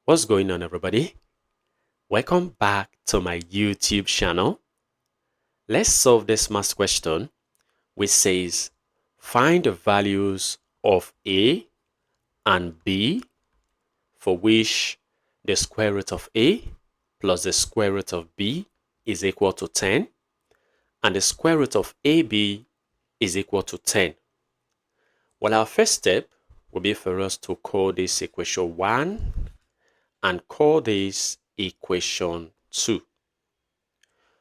What's going on, everybody? Welcome back to my YouTube channel. Let's solve this math question which says find the values of A and B for which the square root of A plus the square root of B is equal to 10 and the square root of AB is equal to 10. Well, our first step will be for us to call this equation 1 and call this equation 2.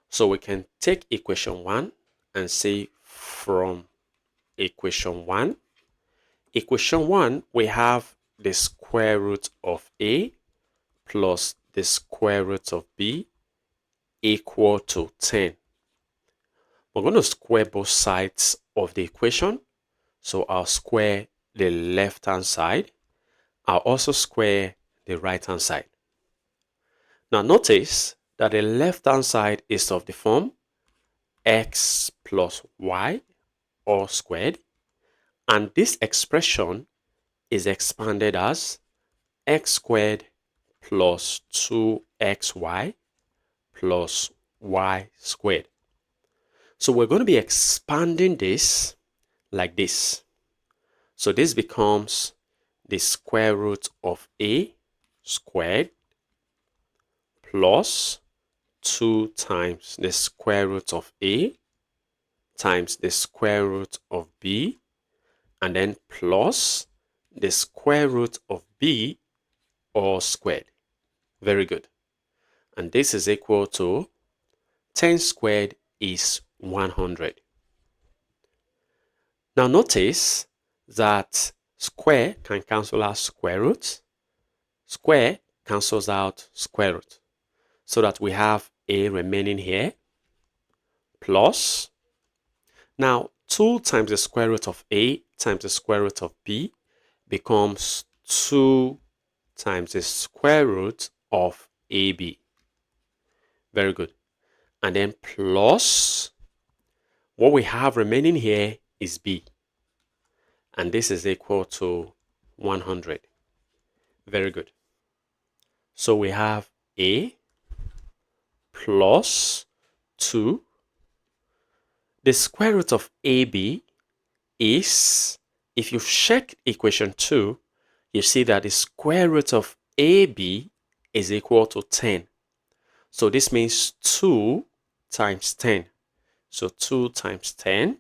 So we can take equation 1 and say from equation 1. Equation 1, we have the square root of A plus the square root of B equal to 10. We're going to square both sides of the equation. So I'll square the left-hand side. I'll also square the right-hand side. Now notice that the left-hand side is of the form x plus y all squared, and this expression is expanded as x squared plus 2xy plus y squared. So we're going to be expanding this like this. So this becomes the square root of A squared plus 2 times the square root of A times the square root of B, and then plus the square root of B all squared. Very good. And this is equal to 10 squared is 100. Now notice that square can cancel out square root. Square cancels out square root. So that we have A remaining here plus. Now 2 times the square root of A times the square root of B becomes 2 times the square root of AB. Very good. And then plus what we have remaining here is B. And this is equal to 100. Very good. So we have A plus 2. The square root of AB is, if you check equation 2, you see that the square root of AB is equal to 10. So this means 2 times 10. So 2 times 10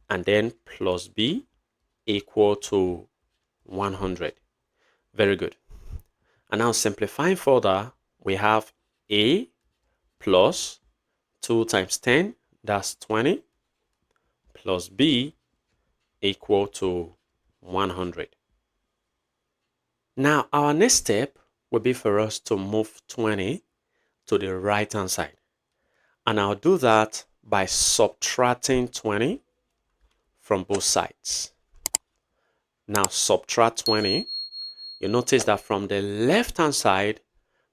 and then plus B equal to 100. Very good. And now simplifying further, we have A plus 2 times 10, that's 20, plus B equal to 100. Now our next step will be for us to move 20 to the right hand side. And I'll do that by subtracting 20 from both sides. Now subtract 20. You notice that from the left hand side,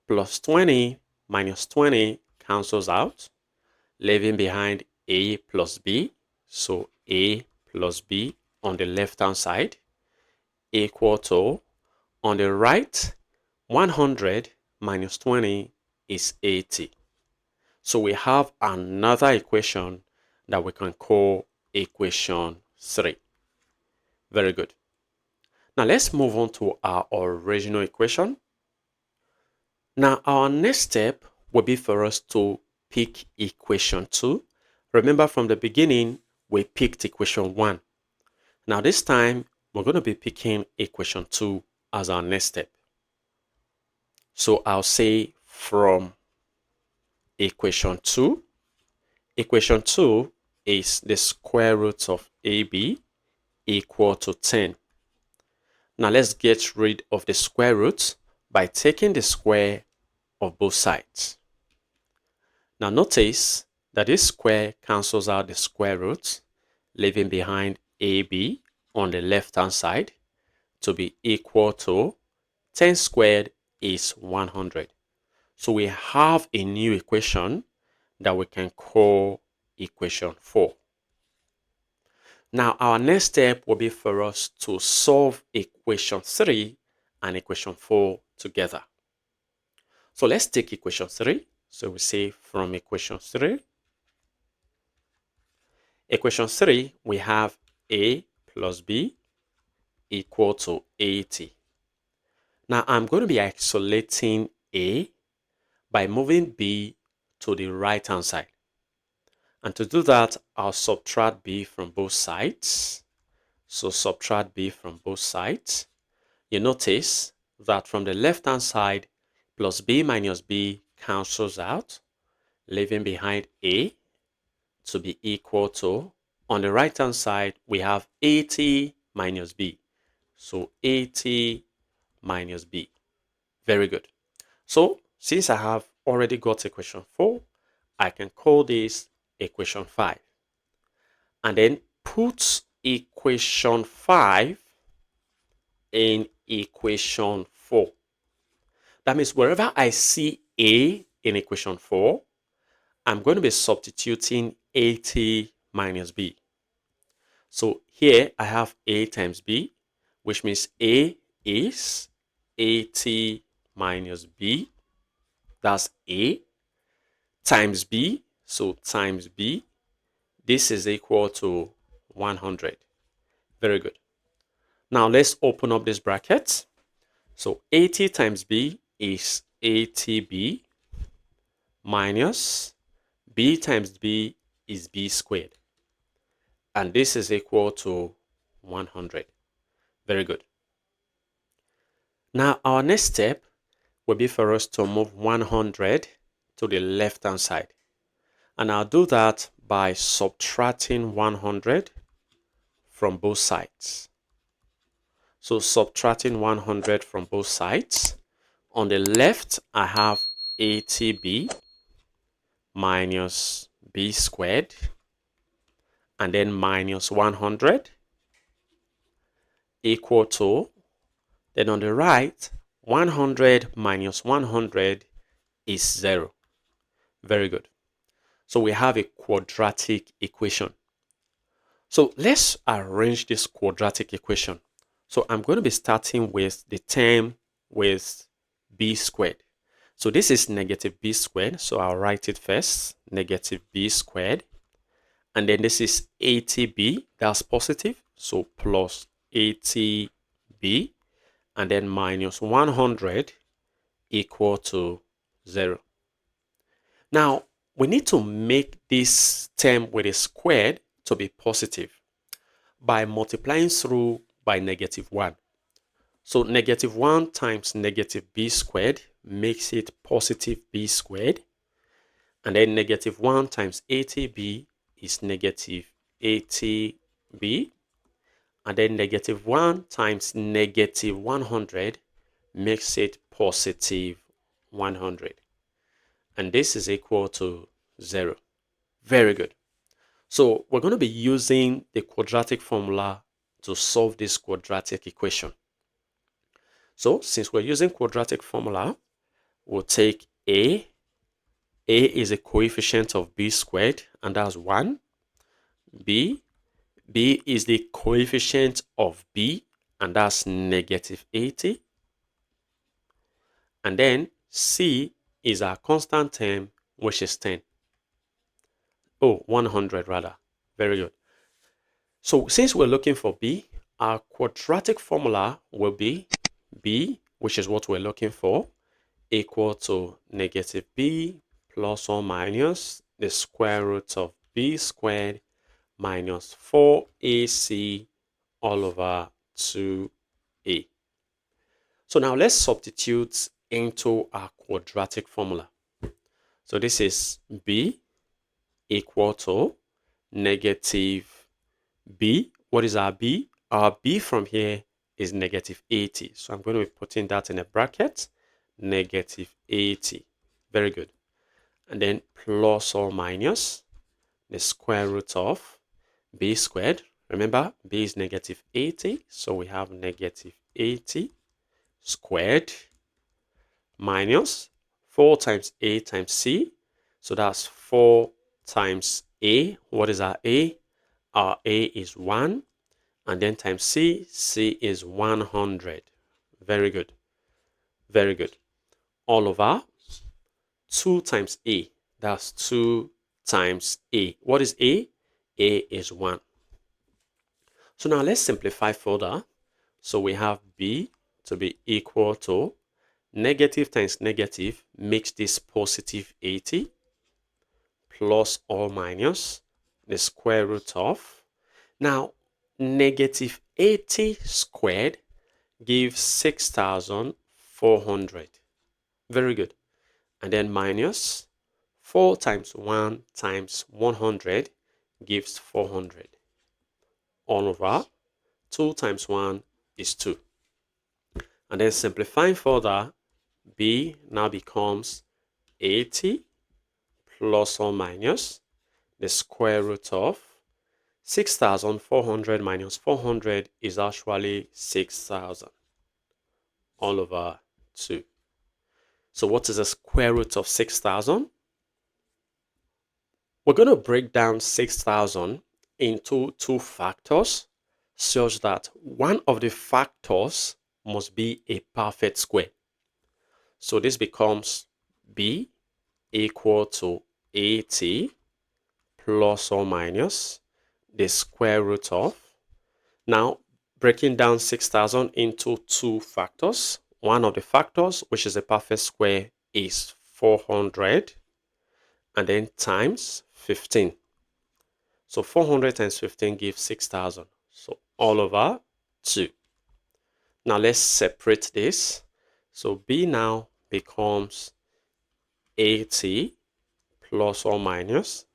plus 20 minus 20 cancels out, leaving behind A plus B. So A plus B on the left hand side equal to, on the right, 100 minus 20 is 80. So we have another equation that we can call equation 3. Very good. Now let's move on to our original equation. Now our next step will be for us to pick equation 2. Remember from the beginning, we picked equation 1. Now this time, we're going to be picking equation 2 as our next step. So I'll say from equation 2. Equation 2 is the square root of AB equal to 10. Now let's get rid of the square root by taking the square of both sides. Now notice that this square cancels out the square root, leaving behind AB on the left hand side to be equal to 10 squared is 100. So we have a new equation that we can call equation 4. Now our next step will be for us to solve equation 3 and equation 4 together. So let's take equation 3. So we say from equation 3, we have a plus b equal to 80. Now I'm going to be isolating a by moving b to the right hand side. And to do that, I'll subtract b from both sides. So subtract b from both sides. You notice that from the left hand side, plus b minus b cancels out, leaving behind a to be equal to, on the right hand side, we have 80 minus b. So 80 minus b. Very good. So since I have already got equation 4, I can call this equation 5. And then put equation 5 in equation 4. That means wherever I see a in equation 4, I'm going to be substituting 80 minus b. So here I have a times b, which means a is 80 minus b. That's a times b. So times b. This is equal to 100. Very good. Now let's open up this bracket. So 80 times b is 80b minus b times b is b squared. And this is equal to 100. Very good. Now our next step will be for us to move 100 to the left hand side. And I'll do that by subtracting 100 from both sides. So subtracting 100 from both sides. On the left, I have 80b minus b squared, and then minus 100 equal to, then on the right, 100 minus 100 is 0. Very good. So we have a quadratic equation. So let's arrange this quadratic equation. So I'm going to be starting with the term with b squared. So this is negative b squared. So I'll write it first, negative b squared. And then this is 80b, that's positive. So plus 80b. And then minus 100 equal to 0. Now, we need to make this term with a squared to be positive by multiplying through by negative 1. So negative 1 times negative b squared makes it positive b squared. And then negative 1 times 80b is negative 80b. And then negative 1 times negative 100 makes it positive 100. And this is equal to 0. Very good. So we're going to be using the quadratic formula to solve this quadratic equation. So since we're using quadratic formula, we'll take a. A is a coefficient of b squared, and that's 1. B is the coefficient of b, and that's negative 80. And then c is our constant term, which is 10. Oh, 100 rather. Very good. So since we're looking for b, our quadratic formula will be b, which is what we're looking for, equal to negative b plus or minus the square root of b squared minus 4ac all over 2a. So now let's substitute into our quadratic formula. So this is b equal to negative b. What is our b? Our b from here is negative 80. So I'm going to be putting that in a bracket, negative 80. Very good. And then plus or minus the square root of b squared. Remember, b is negative 80. So we have negative 80 squared minus 4 times a times c. So that's 4 times a. What is our a? Our a is 1. And then times c. C is 100. Very good. Very good. All over 2 times a. That's 2 times a. What is a? A is 1. So now let's simplify further. So we have b to be equal to negative times negative makes this positive 80 plus or minus the square root of. Now, negative 80 squared gives 6,400. Very good. And then minus 4 times 1 times 100 gives 400. All over 2 times 1 is 2. And then simplifying further, b now becomes 80 plus or minus the square root of 6,400 minus 400 is actually 6,000 all over 2. So what is the square root of 6,000? We're going to break down 6,000 into 2 factors such that one of the factors must be a perfect square. So this becomes b equal to 80 plus or minus the square root of. Now, breaking down 6,000 into 2 factors. One of the factors, which is a perfect square, is 400 and then times 15. So 400 times 15 gives 6,000. So all over 2. Now let's separate this. So b now becomes 80 plus or minus.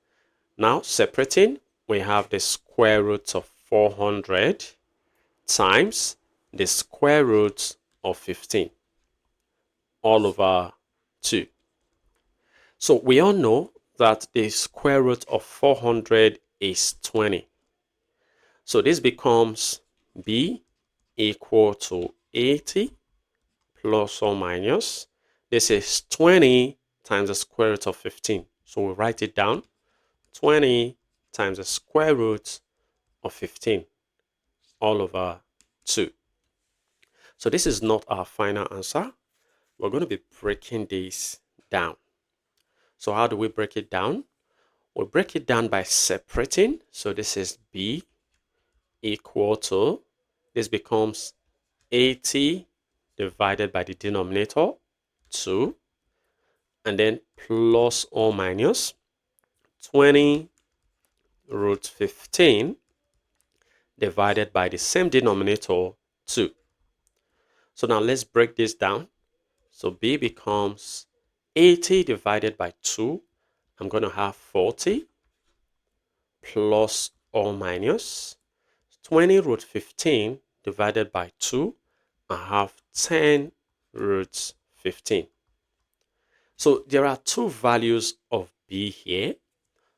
Now separating, we have the square root of 400 times the square root of 15 all over 2. So we all know that the square root of 400 is 20. So this becomes b equal to 80 plus or minus. This is 20 times the square root of 15. So we write it down. 20 times the square root of 15 all over 2. So this is not our final answer. We're going to be breaking this down. So how do we break it down? We break it down by separating. So this is b equal to, this becomes 80 divided by the denominator, 2, and then plus or minus 20 root 15 divided by the same denominator, 2. So now let's break this down. So b becomes 80 divided by 2. I'm going to have 40 plus or minus 20 root 15 divided by 2. I have 10 root 15. So there are 2 values of b here.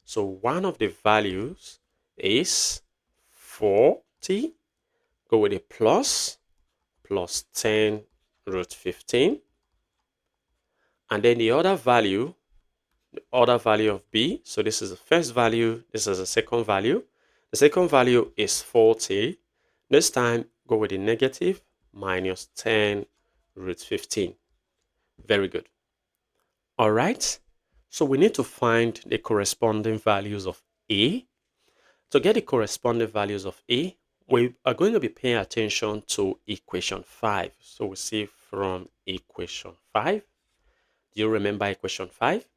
So one of the values is 40. Go with a plus 10 root 15. And then the other value of b, so this is the first value, this is the second value. The second value is 40. This time, go with the negative minus 10 root 15. Very good. All right. So we need to find the corresponding values of a. To get the corresponding values of a, we are going to be paying attention to equation 5. So we see from equation 5. Do you remember equation 5?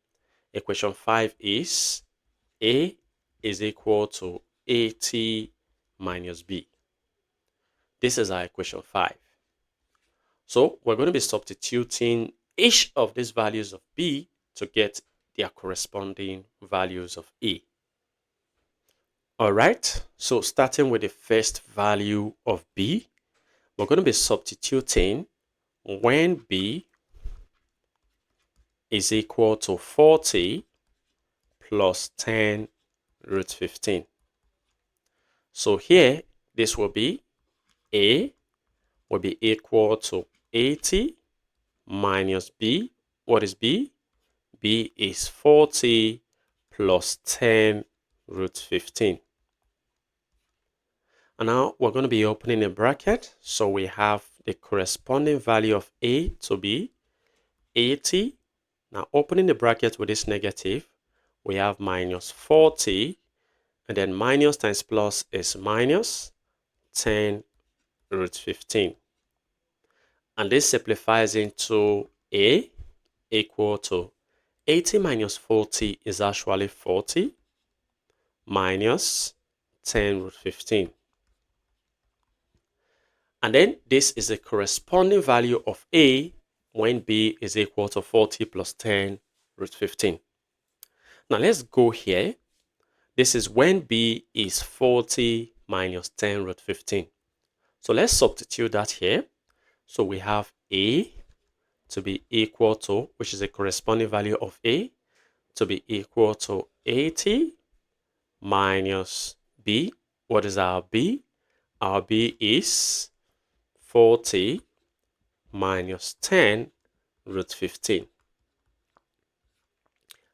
Equation 5 is a is equal to 80 minus b. This is our equation 5. So we're going to be substituting each of these values of b to get their corresponding values of a. All right, so starting with the first value of b, we're going to be substituting when b is equal to 40 plus 10 root 15. So here, this will be a will be equal to 80 minus b. What is b? b is 40 plus 10 root 15. And now we're going to be opening a bracket. So we have the corresponding value of A to be 80. Now opening the bracket with this negative, we have minus 40, and then minus times plus is minus 10 root 15. And this simplifies into A equal to 80 minus 40 is actually 40 minus 10 root 15. And then this is the corresponding value of A when B is equal to 40 plus 10 root 15. Now let's go here. This is when B is 40 minus 10 root 15. So let's substitute that here. So we have A to be equal to, which is the corresponding value of A, to be equal to 80 minus B. What is our B? Our B is 40 minus 10 root 15.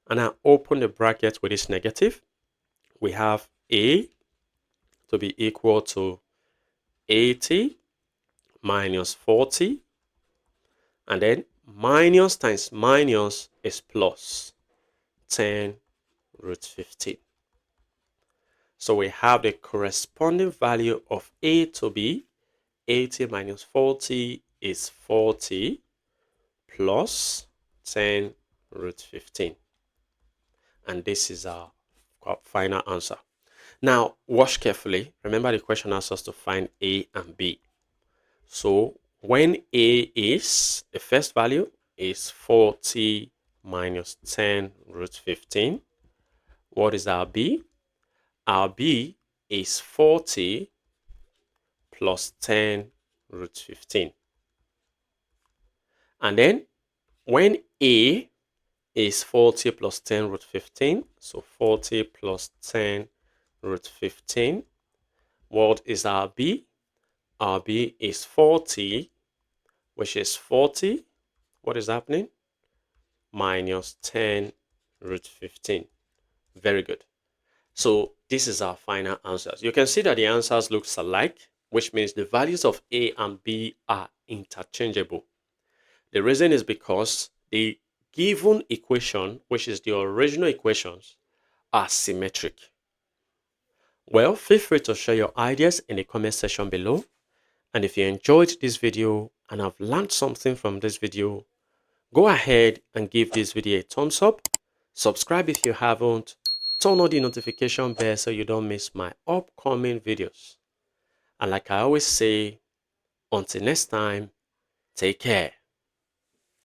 And I open the bracket with this negative. We have A to be equal to 80 minus 40. And then minus times minus is plus 10 root 15. So we have the corresponding value of A to be 80 minus 40 is 40 plus 10 root 15. And this is our final answer. Now, watch carefully. Remember the question asks us to find A and B. So when A is, the first value is 40 minus 10 root 15. What is our B? Our B is 40 plus 10 root 15. And then when A is 40 plus 10 root 15, so 40 plus 10 root 15, what is our B? Our B is 40, which is 40. What is happening? Minus 10 root 15. Very good. So this is our final answers. You can see that the answers look alike, which means the values of A and B are interchangeable. The reason is because the given equation, which is the original equations, are symmetric. Well, feel free to share your ideas in the comment section below. And if you enjoyed this video and have learned something from this video, go ahead and give this video a thumbs up. Subscribe if you haven't. Turn on the notification bell so you don't miss my upcoming videos. And like I always say, until next time, take care.